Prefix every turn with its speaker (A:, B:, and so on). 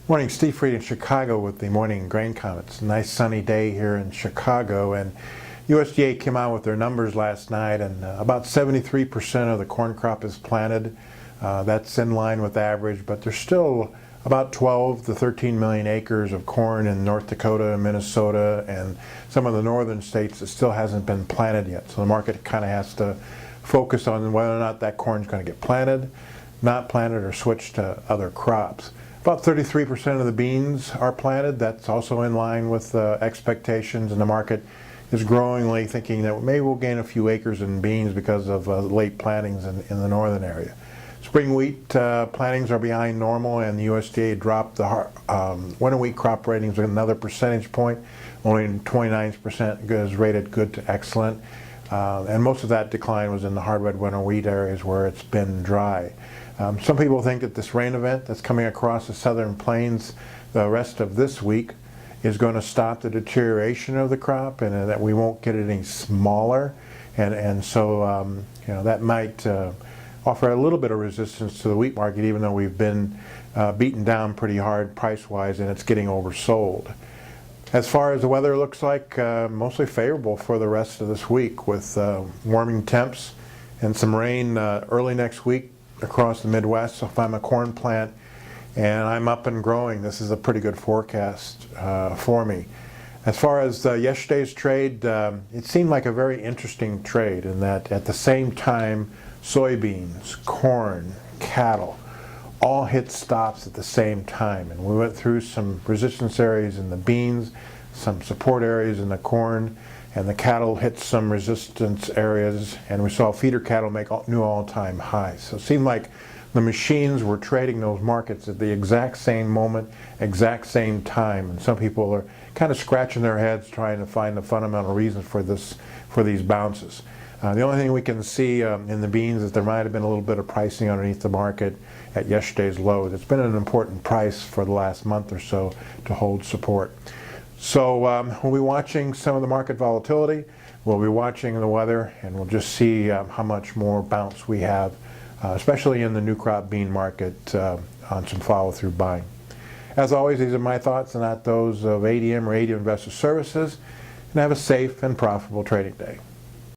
A: Morning, Steve Freed in Chicago with the morning grain comments. Nice sunny day here in Chicago, and USDA came out with their numbers last night, and about 73% of the corn crop is planted. That's in line with average, but there's still about 12 to 13 million acres of corn in North Dakota and Minnesota and some of the northern states that still hasn't been planted yet. So the market kind of has to focus on whether or not that corn is going to get planted, not planted, or switch to other crops. About 33% of the beans are planted. That's also in line with expectations, and the market is growingly thinking that maybe we'll gain a few acres in beans because of late plantings in the northern area. Spring wheat plantings are behind normal, and the USDA dropped the winter wheat crop ratings another percentage point. Only 29% is rated good to excellent, and most of that decline was in the hard red winter wheat areas where it's been dry. Some people think that this rain event that's coming across the southern plains the rest of this week is going to stop the deterioration of the crop, and that we won't get it any smaller, and so that might offer a little bit of resistance to the wheat market, even though we've been beaten down pretty hard price-wise and it's getting oversold. As far as the weather looks like, mostly favorable for the rest of this week with warming temps and some rain early next week across the Midwest. So if I'm a corn plant and I'm up and growing, this is a pretty good forecast for me. As far as yesterday's trade, it seemed like a very interesting trade in that at the same time soybeans, corn, cattle all hit stops at the same time, and we went through some resistance areas in the beans, some support areas in the corn, and the cattle hit some resistance areas, and we saw feeder cattle make new all-time highs. So it seemed like the machines were trading those markets at the exact same moment, exact same time, and some people are kind of scratching their heads trying to find the fundamental reason for these bounces. The only thing we can see in the beans is there might have been a little bit of pricing underneath the market at yesterday's lows. It's been an important price for the last month or so to hold support. So we'll be watching some of the market volatility, we'll be watching the weather, and we'll just see how much more bounce we have, especially in the new crop bean market on some follow-through buying. As always, these are my thoughts and not those of ADM or ADM Investor Services, and have a safe and profitable trading day.